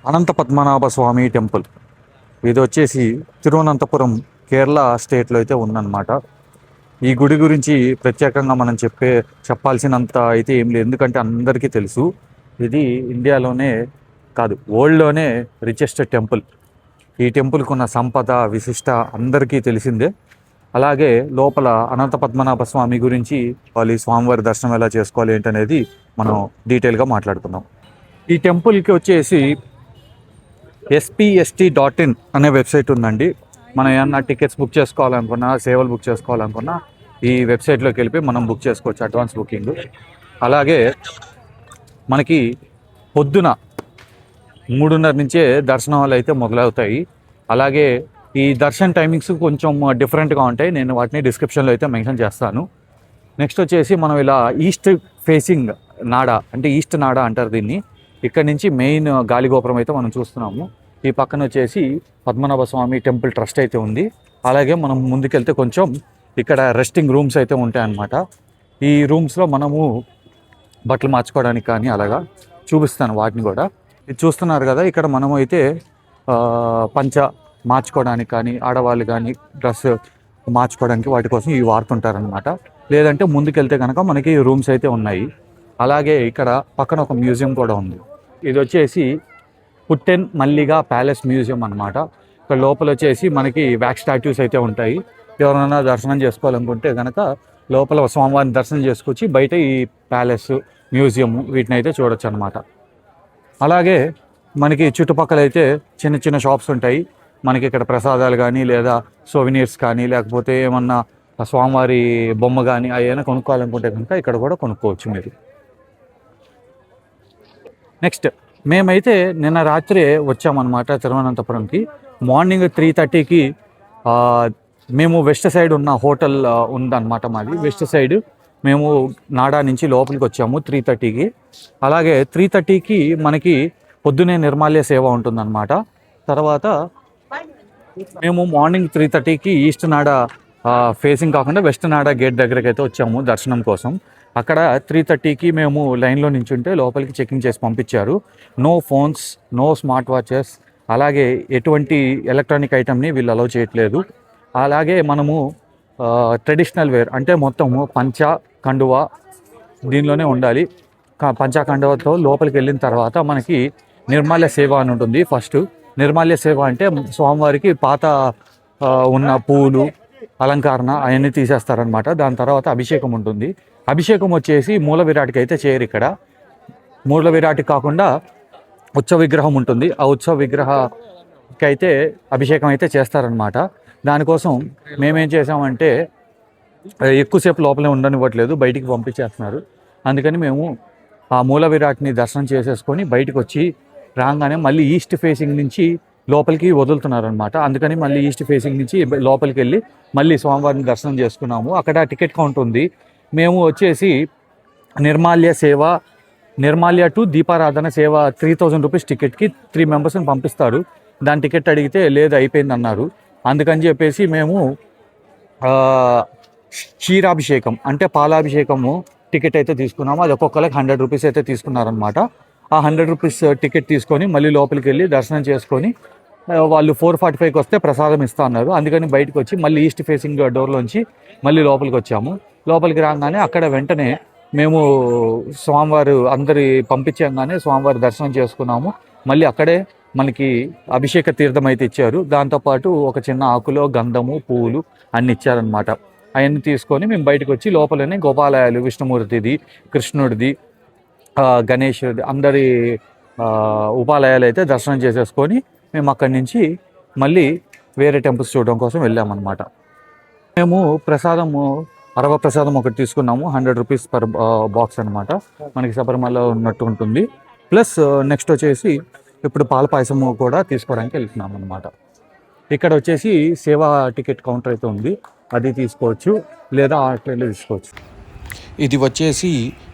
అనంత పద్మనాభ స్వామి temple. ఇది వచ్చేసి తిరువనంతపురం, కేరళ స్టేట్లో అయితే ఉందన్నమాట. ఈ గుడి గురించి ప్రత్యేకంగా మనం చెప్పాల్సినంత అయితే ఏం లేదు, ఎందుకంటే అందరికీ తెలుసు. ఇది ఇండియాలోనే కాదు, వరల్డ్లోనే రిచెస్ట్ టెంపుల్. ఈ టెంపుల్కి ఉన్న సంపద విశిష్ట అందరికీ తెలిసిందే. అలాగే లోపల అనంత పద్మనాభ స్వామి గురించి, వాళ్ళు ఈ స్వామివారి దర్శనం ఎలా చేసుకోవాలి ఏంటనేది మనం డీటెయిల్గా మాట్లాడుకుందాం. ఈ టెంపుల్కి వచ్చేసి spst.in అనే వెబ్సైట్ ఉందండి. మనం ఏమన్నా టికెట్స్ బుక్ చేసుకోవాలనుకున్నా, సేవలు బుక్ చేసుకోవాలనుకున్నా ఈ వెబ్సైట్లోకి వెళ్ళి మనం బుక్ చేసుకోవచ్చు, అడ్వాన్స్ బుకింగ్. అలాగే మనకి పొద్దున 3:30 నుంచే దర్శనాలు అయితే మొదలవుతాయి. అలాగే ఈ దర్శన టైమింగ్స్ కొంచెం డిఫరెంట్గా ఉంటాయి, నేను వాటిని డిస్క్రిప్షన్లో అయితే మెన్షన్ చేస్తాను. నెక్స్ట్ వచ్చేసి మనం ఇలా ఈస్ట్ ఫేసింగ్ నాడా, అంటే ఈస్ట్ నాడా అంటారు దీన్ని. ఇక్కడ నుంచి మెయిన్ గాలిగోపురం అయితే మనం చూస్తున్నాము. ఈ పక్కన వచ్చేసి పద్మనాభ స్వామి టెంపుల్ ట్రస్ట్ అయితే ఉంది. అలాగే మనం ముందుకెళ్తే కొంచెం ఇక్కడ రెస్టింగ్ రూమ్స్ అయితే ఉంటాయన్నమాట. ఈ రూమ్స్లో మనము బట్టలు మార్చుకోవడానికి కానీ అలాగా చూపిస్తాను వాటిని కూడా. ఇది చూస్తున్నారు కదా, ఇక్కడ మనము అయితే పంచ మార్చుకోవడానికి కానీ, ఆడవాళ్ళు కానీ డ్రెస్ మార్చుకోవడానికి వాటి కోసం ఇవి వాడుతుంటారనమాట. లేదంటే ముందుకెళ్తే కనుక మనకి రూమ్స్ అయితే ఉన్నాయి. అలాగే ఇక్కడ పక్కన ఒక మ్యూజియం కూడా ఉంది. ఇది వచ్చేసి పుట్టెన్ మల్లిగా ప్యాలెస్ మ్యూజియం అనమాట. ఇక్కడ లోపల వచ్చేసి మనకి వ్యాక్స్ స్టాట్యూస్ అయితే ఉంటాయి. ఎవరైనా దర్శనం చేసుకోవాలనుకుంటే కనుక లోపల స్వామివారిని దర్శనం చేసుకొచ్చి బయట ఈ ప్యాలెస్, మ్యూజియం వీటిని అయితే చూడొచ్చు అనమాట. అలాగే మనకి చుట్టుపక్కల అయితే చిన్న చిన్న షాప్స్ ఉంటాయి. మనకి ఇక్కడ ప్రసాదాలు కానీ, లేదా సోవినీర్స్ కానీ, లేకపోతే ఏమన్నా స్వామివారి బొమ్మ కానీ ఏమైనా కొనుక్కోవాలనుకుంటే కనుక ఇక్కడ కూడా కొనుక్కోవచ్చు మీరు. నెక్స్ట్ మేమైతే నిన్న రాత్రి వచ్చామన్నమాట తిరువనంతపురంకి. మార్నింగ్ 3:30కి మేము వెస్ట్ సైడ్ ఉన్న హోటల్ ఉందన్నమాట మాది. వెస్ట్ సైడ్ మేము నాడా నుంచి లోపలికి వచ్చాము 3:30కి. అలాగే 3:30కి మనకి పొద్దునే నిర్మాల్య సేవ ఉంటుందన్నమాట. తర్వాత మేము మార్నింగ్ 3:30కి ఈస్ట్ నాడా ఫేసింగ్ కాకుండా వెస్ట్ నాడా గేట్ దగ్గరికి అయితే వచ్చాము దర్శనం కోసం. అక్కడ 3:30కి మేము లైన్లో నించుంటే లోపలికి చెకింగ్ చేసి పంపించారు. No phones, no smart watches, అలాగే ఎటువంటి ఎలక్ట్రానిక్ ఐటమ్ని వీళ్ళు అలౌ చేయట్లేదు. అలాగే మనము ట్రెడిషనల్ వేర్ అంటే మొత్తము పంచా కండువా దీనిలోనే ఉండాలి. పంచా కండువాతో లోపలికి వెళ్ళిన తర్వాత మనకి నిర్మాల్య సేవ అని ఉంటుంది. ఫస్ట్ నిర్మాల్య సేవ అంటే స్వామివారికి పాత ఉన్న పూలు, అలంకరణ అవన్నీ తీసేస్తారనమాట. దాని తర్వాత అభిషేకం ఉంటుంది. అభిషేకం వచ్చేసి మూల విరాట్కి అయితే చేయరు ఇక్కడ. మూల విరాట్కి కాకుండా ఉత్సవ విగ్రహం ఉంటుంది. ఆ ఉత్సవ విగ్రహకి అయితే అభిషేకం అయితే చేస్తారనమాట. దానికోసం మేమేం చేసామంటే ఎక్కువసేపు లోపలే ఉండనివ్వట్లేదు, బయటికి పంపించేస్తున్నారు. అందుకని మేము ఆ మూల విరాట్ని దర్శనం చేసేసుకొని బయటకు వచ్చి రాగానే మళ్ళీ ఈస్ట్ ఫేసింగ్ నుంచి లోపలికి వదులుతున్నారనమాట. అందుకని మళ్ళీ ఈస్ట్ ఫేసింగ్ నుంచి లోపలికి వెళ్ళి మళ్ళీ స్వామివారిని దర్శనం చేసుకున్నాము. అక్కడ టికెట్ కౌంట్ ఉంది. మేము వచ్చేసి నిర్మాల్య టు దీపారాధన సేవ 3000 రూపీస్ టికెట్కి 3 మెంబర్స్ని పంపిస్తారు. దాని టికెట్ అడిగితే లేదు అయిపోయింది అన్నారు. అందుకని చెప్పేసి మేము క్షీరాభిషేకం అంటే పాలాభిషేకము టికెట్ అయితే తీసుకున్నాము. అది ఒక్కొక్కరికి 100 రూపీస్ అయితే తీసుకున్నారనమాట. ఆ 100 రూపీస్ టికెట్ తీసుకొని మళ్ళీ లోపలికి వెళ్ళి దర్శనం చేసుకొని వాళ్ళు 4:45కి వస్తే ప్రసాదం ఇస్తా అన్నారు. అందుకని బయటకు వచ్చి మళ్ళీ ఈస్ట్ ఫేసింగ్ డోర్లోంచి మళ్ళీ లోపలికి వచ్చాము. లోపలికి రాగానే అక్కడ వెంటనే మేము స్వామివారు అందరి పంపించగానే స్వామివారి దర్శనం చేసుకున్నాము. మళ్ళీ అక్కడే మనకి అభిషేక తీర్థం అయితే ఇచ్చారు. దాంతోపాటు ఒక చిన్న ఆకులో గంధము, పువ్వులు అన్ని ఇచ్చారనమాట. అవన్నీ తీసుకొని మేము బయటకు వచ్చి లోపలనే గోపాలయాలు, విష్ణుమూర్తిది, కృష్ణుడిది, గణేశుడిది అందరి ఉపాలయాలు అయితే దర్శనం చేసేసుకొని మేము అక్కడి నుంచి మళ్ళీ వేరే టెంపుల్స్ చూడడం కోసం వెళ్ళామన్నమాట. మేము ప్రసాదము అరవ ప్రసాదం ఒకటి తీసుకున్నాము. 100 రూపీస్ పర్ బాక్స్ అనమాట. మనకి శబరిమల ఉన్నట్టు ఉంటుంది. ప్లస్ నెక్స్ట్ వచ్చేసి ఇప్పుడు పాల పాయసము కూడా తీసుకోవడానికి వెళ్తున్నాం అనమాట. ఇక్కడ వచ్చేసి సేవా టికెట్ కౌంటర్ అయితే ఉంది, అది తీసుకోవచ్చు, లేదా ఆ ట్రైన్లో తీసుకోవచ్చు. ఇది వచ్చేసి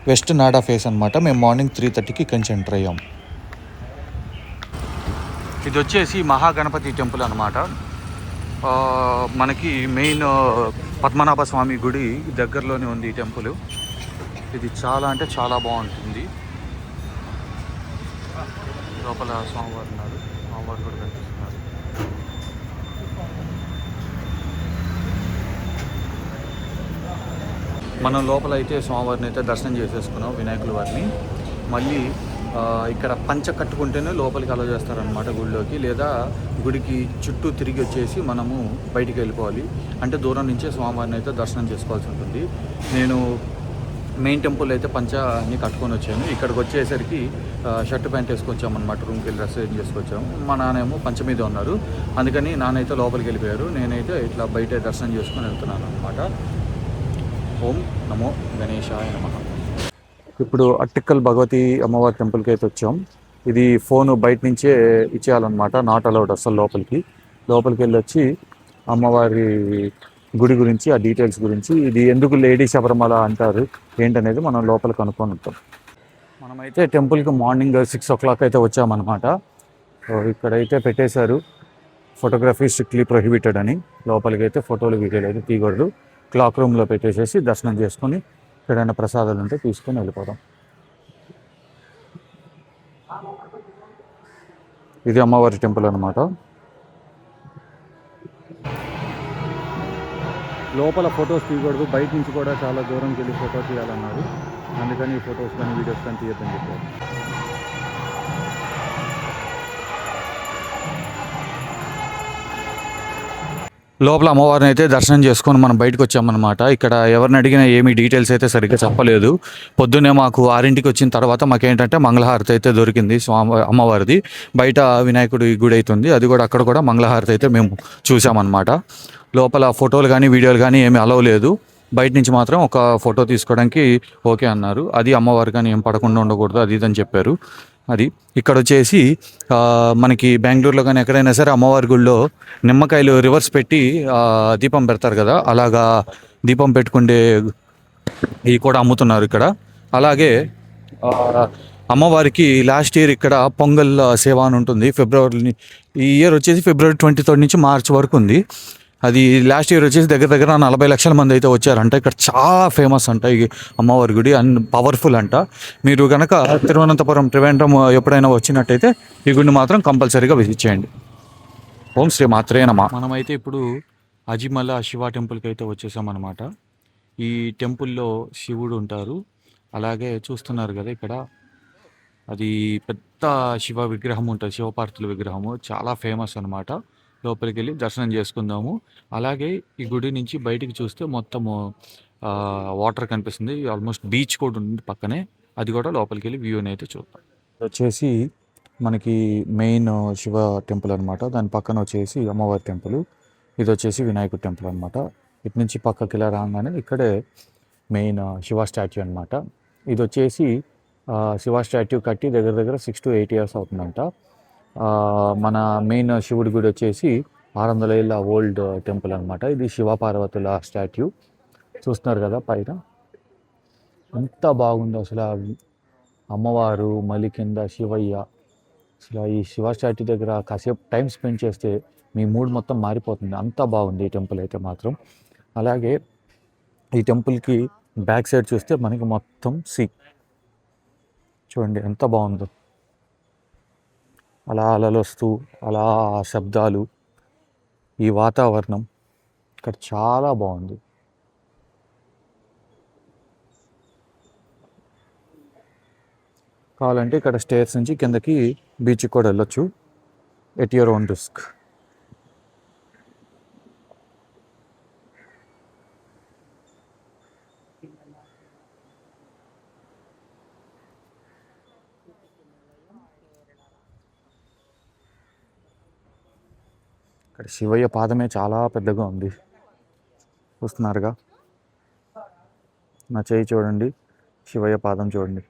వెస్ట్ నాడా ఫేస్ అనమాట. మేము మార్నింగ్ 3:30కి ఇక్కడి నుంచి ఎంటర్ అయ్యాం. ఇది వచ్చేసి మహాగణపతి టెంపుల్ అనమాట. మనకి మెయిన్ పద్మనాభ స్వామి గుడి దగ్గరలోనే ఉంది ఈ టెంపుల్. ఇది చాలా అంటే చాలా బాగుంటుంది. లోపల స్వామివారు ఉన్నారు, స్వామివారు కూడా కనిపిస్తున్నారు. మనం లోపల అయితే స్వామివారిని అయితే దర్శనం చేసేసుకున్నాం, వినాయకుల వారిని. మళ్ళీ ఇక్కడ పంచ కట్టుకుంటేనే లోపలికి అలౌ చేస్తారనమాట గుడిలోకి, లేదా గుడికి చుట్టూ తిరిగి వచ్చేసి మనము బయటికి వెళ్ళిపోవాలి. అంటే దూరం నుంచే స్వామివారిని అయితే దర్శనం చేసుకోవాల్సి ఉంటుంది. నేను మెయిన్ టెంపుల్ అయితే పంచని కట్టుకొని వచ్చాను. ఇక్కడికి వచ్చేసరికి షర్ట్ ప్యాంట్ వేసుకొచ్చామన్నమాట, రూమ్కి వెళ్ళి డ్రెస్ చేంజ్ చేసుకొచ్చాము. మా నాన్నేమో పంచ మీద ఉన్నారు, అందుకని నాన్నైతే లోపలికి వెళ్ళిపోయారు. నేనైతే ఇట్లా బయట దర్శనం చేసుకొని వెళ్తున్నాను అనమాట. ఓం నమో గణేశాయ నమః. ఇప్పుడు అట్టిక్కల్ భగవతి అమ్మవారి టెంపుల్కి అయితే వచ్చాం. ఇది ఫోన్ బయట నుంచే ఇచ్చేయాలన్నమాట, నాట్ అలౌడ్ అసలు లోపలికి వెళ్ళి వచ్చి అమ్మవారి గుడి గురించి, ఆ డీటెయిల్స్ గురించి, ఇది ఎందుకు లేడీ శబరిమల అంటారు ఏంటనేది మనం లోపల కనుక్కొని ఉంటాం. మనమైతే టెంపుల్కి మార్నింగ్ 6 o'clock అయితే వచ్చామన్నమాట. ఇక్కడైతే పెట్టేశారు ఫోటోగ్రఫీ స్ట్రిక్ట్లీ ప్రొహిబిటెడ్ అని. లోపలికి అయితే ఫోటోలు వీడియోలు అయితే తీయకూడదు. క్లాక్ రూమ్లో పెట్టేసేసి దర్శనం చేసుకొని ఎక్కడైనా ప్రసాదాలు ఉంటే తీసుకొని వెళ్ళిపోదాం. ఇది అమ్మవారి టెంపుల్ అనమాట. లోపల ఫొటోస్ తీయకూడదు, బయట నుంచి కూడా చాలా దూరంకి వెళ్ళి ఫోటో తీయాలన్నారు. అందుకని ఈ ఫొటోస్ కానీ వీడియోస్ కానీ తీయొద్దని చెప్పారు. లోపల అమ్మవారిని అయితే దర్శనం చేసుకొని మనం బయటకు వచ్చామన్నమాట. ఇక్కడ ఎవరిని అడిగినా ఏమీ డీటెయిల్స్ అయితే సరిగ్గా చెప్పలేదు. పొద్దున్నే మాకు 6 వచ్చిన తర్వాత మాకేంటంటే మంగళహారతి అయితే దొరికింది అమ్మవారిది. బయట వినాయకుడి గుడి అవుతుంది, అది కూడా అక్కడ కూడా మంగళహారతి అయితే మేము చూసామన్నమాట. లోపల ఫోటోలు కానీ వీడియోలు కానీ ఏమీ అలవ్ లేదు. బయట నుంచి మాత్రం ఒక ఫోటో తీసుకోవడానికి ఓకే అన్నారు. అది అమ్మవారు కానీ ఏం పడకుండా ఉండకూడదు అది ఇదని చెప్పారు. అది ఇక్కడ వచ్చేసి మనకి బెంగళూరులో కానీ ఎక్కడైనా సరే అమ్మవారి గుడిలో నిమ్మకాయలు రివర్స్ పెట్టి దీపం పెడతారు కదా, అలాగా దీపం పెట్టుకుంటే ఇవి కూడా అమ్ముతున్నారు ఇక్కడ. అలాగే అమ్మవారికి లాస్ట్ ఇయర్ ఇక్కడ పొంగల్ సేవ అని ఉంటుంది. ఈ ఇయర్ వచ్చేసి ఫిబ్రవరి 23 నుంచి మార్చ్ వరకు ఉంది. అది లాస్ట్ ఇయర్ వచ్చేసి దగ్గర 40 లక్షల మంది అయితే వచ్చారంట. ఇక్కడ చాలా ఫేమస్ అంట ఈ అమ్మవారి గుడి, అండ్ పవర్ఫుల్ అంట. మీరు కనుక తిరువనంతపురం ట్రివేండ్రం ఎప్పుడైనా వచ్చినట్టయితే ఈ గుడిని మాత్రం కంపల్సరీగా విజిట్ చేయండి. ఓం శ్రీ మాత్రే నమః. మనమైతే ఇప్పుడు అజిమల శివ టెంపుల్కి అయితే వచ్చేసామన్నమాట. ఈ టెంపుల్లో శివుడు ఉంటారు. అలాగే చూస్తున్నారు కదా ఇక్కడ, అది పెద్ద శివ విగ్రహం ఉంటుంది, శివపార్వతుల విగ్రహము, చాలా ఫేమస్ అనమాట. లోపలికి వెళ్ళి దర్శనం చేసుకుందాము. అలాగే ఈ గుడి నుంచి బయటికి చూస్తే మొత్తము వాటర్ కనిపిస్తుంది, ఆల్మోస్ట్ బీచ్ కూడా ఉంది పక్కనే. అది కూడా లోపలికి వెళ్ళి వ్యూని అయితే చూద్దాం. వచ్చేసి మనకి మెయిన్ శివ టెంపుల్ అనమాట, దాని పక్కన వచ్చేసి అమ్మవారి టెంపుల్, ఇది వచ్చేసి వినాయకుడి టెంపుల్ అనమాట. ఇటు నుంచి పక్కకి ఇలా రాగానే ఇక్కడే మెయిన్ శివ స్టాచ్యూ అనమాట. ఇది వచ్చేసి శివ స్టాట్యూ కట్టి దగ్గర 6 to 8 years అవుతుందంట. మన మెయిన్ శివుడి గుడి వచ్చేసి 600 ఏళ్ళ ఓల్డ్ టెంపుల్ అనమాట. ఇది శివపార్వతుల స్టాట్యూ చూస్తున్నారు కదా పైన, ఎంత బాగుందో అసలు. అమ్మవారు మళ్ళీ కింద శివయ్య, అసలు ఈ శివ స్టాట్యూ దగ్గర కాసేపు టైం స్పెండ్ చేస్తే మీ మూడ్ మొత్తం మారిపోతుంది, అంత బాగుంది ఈ టెంపుల్ అయితే మాత్రం. అలాగే ఈ టెంపుల్కి బ్యాక్ సైడ్ చూస్తే మనకి మొత్తం చూడండి ఎంత బాగుందో. అలా అలలు వస్తూ, అలా శబ్దాలు, ఈ వాతావరణం ఇక్కడ చాలా బాగుంది. కావాలంటే ఇక్కడ స్టేర్స్ నుంచి కిందకి బీచ్కి కూడా వెళ్ళొచ్చు, ఎట్ యువర్ ఓన్ రిస్క్. ఇక్కడ శివయ్య పాదమే చాలా పెద్దగా ఉంది, చూస్తున్నారుగా. నా చేయి చూడండి, శివయ్య పాదం చూడండి,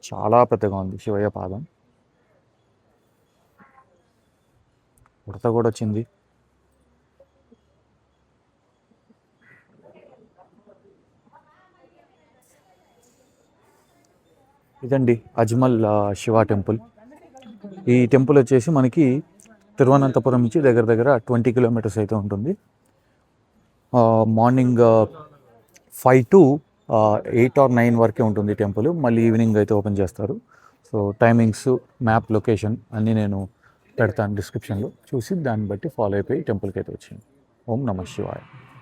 చాలా పెద్దగా ఉంది శివయ్య పాదం. ఉడత కూడా వచ్చింది. ఇదండి అజ్మల్ శివ టెంపుల్. ఈ టెంపుల్ వచ్చేసి మనకి తిరువనంతపురం నుంచి దగ్గర 20 kilometers అయితే ఉంటుంది. మార్నింగ్ 5 to 8 or 9 వరకే ఉంటుంది టెంపుల్, మళ్ళీ ఈవినింగ్ అయితే ఓపెన్ చేస్తారు. So so timings, map, location అన్నీ నేను పెడతాను డిస్క్రిప్షన్లో. చూసి దాన్ని బట్టి ఫాలో అయిపోయి టెంపుల్కి అయితే వచ్చింది. ఓం నమః శివాయ.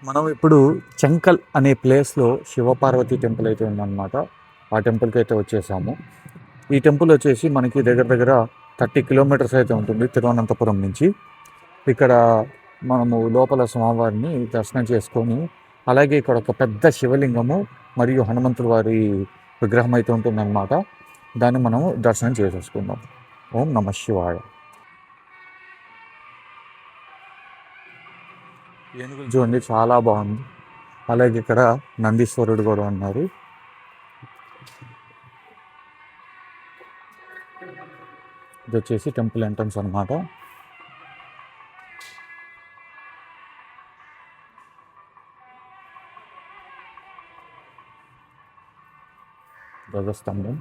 మనం ఇప్పుడు చెంకల్ అనే ప్లేస్లో శివపార్వతి టెంపుల్ అయితే ఉందన్నమాట. ఆ టెంపుల్కి అయితే వచ్చేసాము. ఈ టెంపుల్ వచ్చేసి మనకి దగ్గర దగ్గర 30 కిలోమీటర్స్ అయితే ఉంటుంది తిరువనంతపురం నుంచి. ఇక్కడ మనము లోపల స్వామివారిని దర్శనం చేసుకొని, అలాగే ఇక్కడ ఒక పెద్ద శివలింగము మరియు హనుమంతుల వారి విగ్రహం అయితే ఉంటుందన్నమాట. దాన్ని మనము దర్శనం చేసేసుకుందాం. ఓం నమః శివాయ. ఏనుగులు చూడండి చాలా బాగుంది. అలాగే ఇక్కడ నందీశ్వరుడు కూడా ఉన్నారు. ఇది వచ్చేసి టెంపుల్ ఎంట్రన్స్ అనమాట. ధ్వజస్తంభం,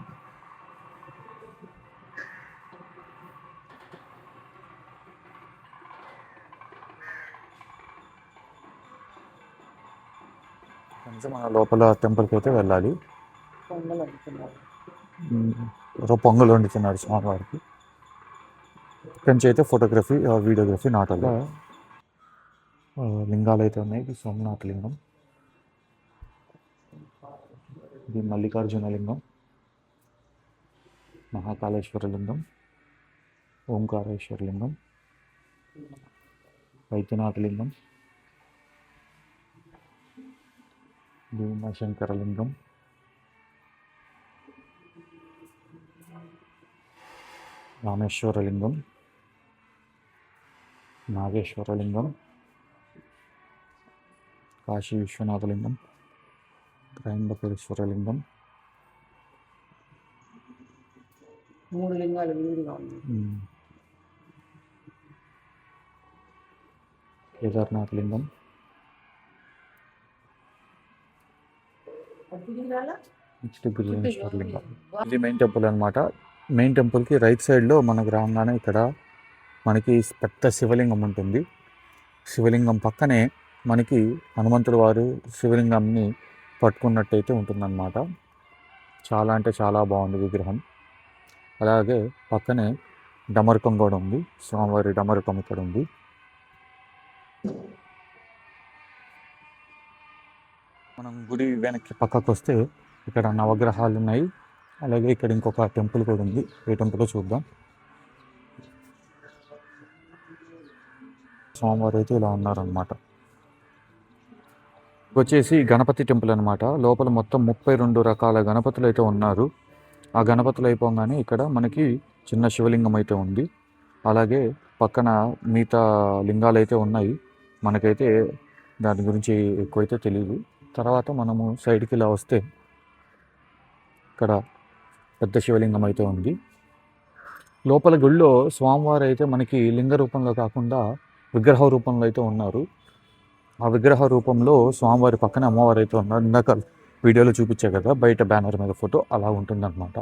మన లోపల టెంపుల్కి అయితే వెళ్ళాలి. పొంగల్ వండుతున్నారు స్వామివారికి. ఇక్కడి నుంచి అయితే ఫోటోగ్రఫీ, వీడియోగ్రఫీ నాట్ అలా. లింగాలు అయితే ఉన్నాయి. ఇది సోమనాథ లింగం, ఇది మల్లికార్జున లింగం, మహాకాళేశ్వర లింగం, ఓంకారేశ్వర లింగం, వైద్యనాథ లింగం, భీమశంకర లింగం, రామేశ్వర లింగం, నాగేశ్వర లింగం, కాశీ విశ్వనాథ లింగం, త్రయంబకేశ్వర లింగం, 3 లింగాలు విడిగా ఉన్నాయి. కేదార్నాథ్ లింగం, నెక్స్ట్ గురువేశ్వర లింగం. ఇది మెయిన్ టెంపుల్ అనమాట. మెయిన్ టెంపుల్కి రైట్ సైడ్లో మనకు రాగానే ఇక్కడ మనకి పెద్ద శివలింగం ఉంటుంది. శివలింగం పక్కనే మనకి హనుమంతుడు వారు శివలింగాన్ని పట్టుకున్నట్టయితే ఉంటుందన్నమాట. చాలా అంటే చాలా బాగుంది విగ్రహం. అలాగే పక్కనే డమరుకం కూడా ఉంది. స్వామివారి డమరుకం ఇక్కడ ఉంది. మనం గుడి వెనక్కి పక్కకు వస్తే ఇక్కడ నవగ్రహాలు ఉన్నాయి. అలాగే ఇక్కడ ఇంకొక టెంపుల్ కూడా ఉంది. ఏ టెంపుల్ చూద్దాం. స్వామివారు అయితే ఇలా ఉన్నారనమాట. వచ్చేసి గణపతి టెంపుల్ అనమాట. లోపల మొత్తం 32 రకాల గణపతులు అయితే ఉన్నారు. ఆ గణపతులు అయిపోగానే ఇక్కడ మనకి చిన్న శివలింగం అయితే ఉంది. అలాగే పక్కన మిగతా లింగాలు అయితే ఉన్నాయి. మనకైతే దాని గురించి ఎక్కువైతే తెలియదు. తర్వాత మనము సైడ్కి ఇలా వస్తే ఇక్కడ పెద్ద శివలింగం అయితే ఉంది. లోపల గుళ్ళో స్వామివారు అయితే మనకి లింగ రూపంలో కాకుండా విగ్రహ రూపంలో అయితే ఉన్నారు. ఆ విగ్రహ రూపంలో స్వామివారి పక్కన అమ్మవారు అయితే ఉన్నారు. ఇందాక వీడియోలో చూపించే కదా బయట బ్యానర్ మీద ఫోటో అలా ఉంటుందన్నమాట.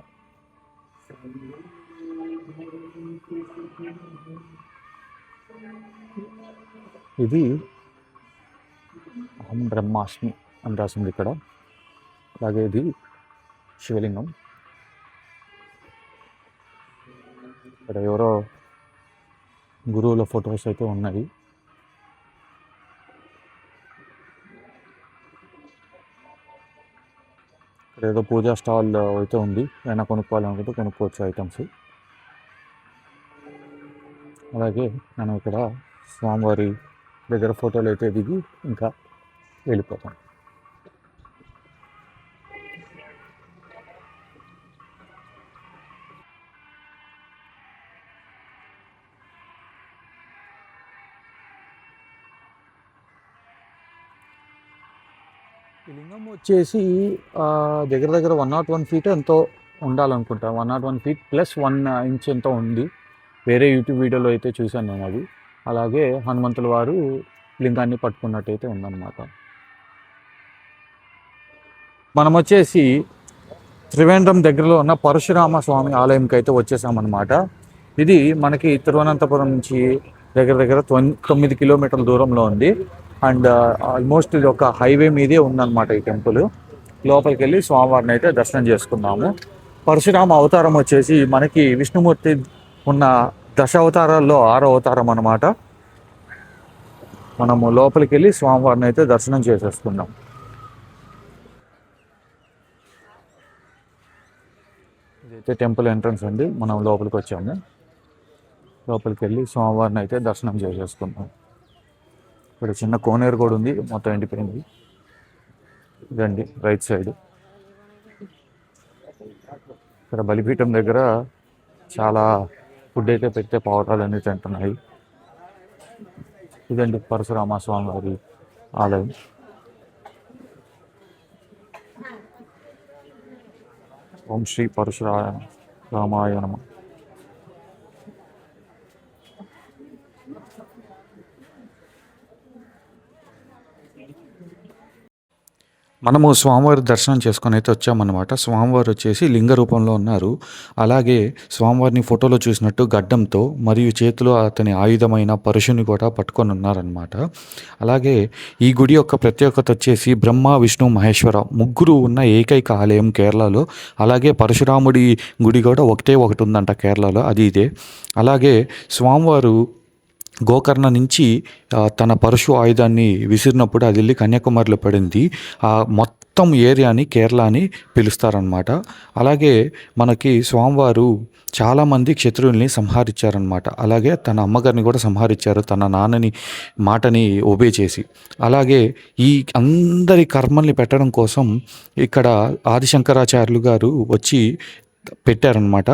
ఇది అహం బ్రహ్మాస్మి అని రాసింది ఇక్కడ. అలాగే ఇది శివలింగం. ఇక్కడ ఎవరో గురువుల ఫొటోస్ అయితే ఉన్నాయి. ఇక్కడ ఏదో పూజా స్టాల్ అయితే ఉంది. ఏమైనా కొనుక్కోవాలనుకుంటే కొనుక్కోవచ్చు ఐటమ్స్. అలాగే మనం ఇక్కడ స్వామివారి దగ్గర ఫోటోలు అయితే దిగి ఇంకా వెళ్ళిపోతాం. ఈ లింగం వచ్చేసి దగ్గర దగ్గర 101 feet ఎంతో ఉండాలనుకుంటా. 101 feet ప్లస్ 1 inch ఎంతో ఉంది. వేరే యూట్యూబ్ వీడియోలో అయితే చూశాను నేను అది. అలాగే హనుమంతుల వారు లింగాన్ని పట్టుకున్నట్టయితే ఉందన్నమాట. మనం వచ్చేసి త్రివేంద్రం దగ్గరలో ఉన్న పరశురామ స్వామి ఆలయంకి అయితే వచ్చేసామన్నమాట. ఇది మనకి తిరువనంతపురం నుంచి దగ్గర దగ్గర 9 కిలోమీటర్ల దూరంలో ఉంది. అండ్ ఆల్మోస్ట్ ఇది ఒక హైవే మీదే ఉందన్నమాట ఈ టెంపుల్. లోపలికి వెళ్ళి స్వామివారిని అయితే దర్శనం చేసుకున్నాము. పరశురామ అవతారం వచ్చేసి మనకి విష్ణుమూర్తి ఉన్న దశ అవతారాల్లో 6వ అవతారం అన్నమాట. మనము లోపలికి వెళ్ళి స్వామివారిని అయితే దర్శనం చేసేసుకుందాం. ఇదైతే టెంపుల్ ఎంట్రన్స్ అండి. మనం లోపలికి వచ్చాము. లోపలికి వెళ్ళి స్వామివారిని అయితే దర్శనం చేసేసుకుందాం. ఇక్కడ చిన్న కోనేరు కూడా ఉంది, మొత్తం ఎండిపోయింది. ఇదండి రైట్ సైడ్. ఇక్కడ బలిపీఠం దగ్గర చాలా ఫుడ్ అయితే పెట్టే పావురాలు అన్నీ తింటున్నాయి. ఇదండి పరశురామ స్వామి వారి ఆలయం. ఓం శ్రీ పరశురామాయ నమః. మనము స్వామివారి దర్శనం చేసుకొని అయితే వచ్చామన్నమాట. స్వామివారు వచ్చేసి లింగ రూపంలో ఉన్నారు. అలాగే స్వామివారిని ఫోటోలో చూసినట్టు గడ్డంతో మరియు చేతిలో అతని ఆయుధమైన పరశుని కూడా పట్టుకొని ఉన్నారనమాట. అలాగే ఈ గుడి యొక్క ప్రత్యేకత వచ్చేసి బ్రహ్మ విష్ణు మహేశ్వర ముగ్గురు ఉన్న ఏకైక ఆలయం కేరళలో. అలాగే పరశురాముడి గుడి కూడా ఒకటి ఉందంట కేరళలో, అది ఇదే. అలాగే స్వామివారు గోకర్ణ నుంచి తన పరశు ఆయుధాన్ని విసిరినప్పుడు అది వెళ్ళి కన్యాకుమారిలో పడింది. ఆ మొత్తం ఏరియాని కేరళ అని పిలుస్తారనమాట. అలాగే మనకి స్వామివారు చాలామంది క్షత్రువుల్ని సంహరించారనమాట. అలాగే తన అమ్మగారిని కూడా సంహరించారు, తన నాన్నని మాటని ఒబే చేసి. అలాగే ఈ అందరి కర్మల్ని పెట్టడం కోసం ఇక్కడ ఆదిశంకరాచార్యులు గారు వచ్చి పెట్టారనమాట.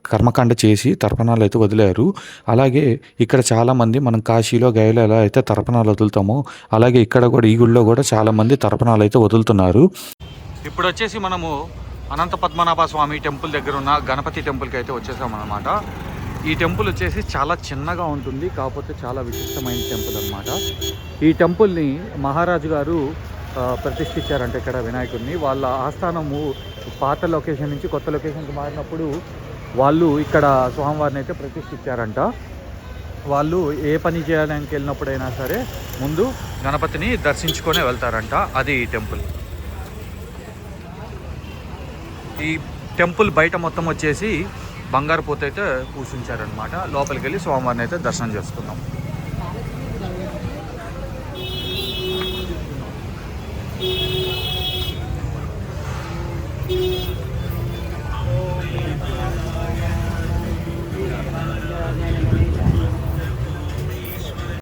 కర్మకాండ చేసి తర్పణాలు అయితే వదిలారు. అలాగే ఇక్కడ చాలామంది మనం కాశీలో గయలో ఎలా అయితే తర్పణాలు వదులుతామో అలాగే ఇక్కడ కూడా ఈ గుడిలో కూడా చాలామంది తర్పణాలు అయితే వదులుతున్నారు. ఇప్పుడు వచ్చేసి మనము అనంత పద్మనాభ స్వామి టెంపుల్ దగ్గర ఉన్న గణపతి టెంపుల్కి అయితే వచ్చేసామన్నమాట. ఈ టెంపుల్ వచ్చేసి చాలా చిన్నగా ఉంటుంది, కాకపోతే చాలా విశిష్టమైన టెంపుల్ అనమాట. ఈ టెంపుల్ని మహారాజు గారు ప్రతిష్ఠించారంట ఇక్కడ వినాయకుడిని. వాళ్ళ ఆస్థానము పాత లొకేషన్ నుంచి కొత్త లొకేషన్కి మారినప్పుడు వాళ్ళు ఇక్కడ స్వామివారిని అయితే ప్రతిష్ఠించారంట. వాళ్ళు ఏ పని చేయడానికి వెళ్ళినప్పుడైనా సరే ముందు గణపతిని దర్శించుకొని వెళ్తారంట. అది ఈ టెంపుల్. ఈ టెంపుల్ బయట మొత్తం వచ్చేసి బంగారు పూత అయితే పూజించారనమాట. లోపలికి వెళ్ళి స్వామివారిని అయితే దర్శనం చేసుకుందాం.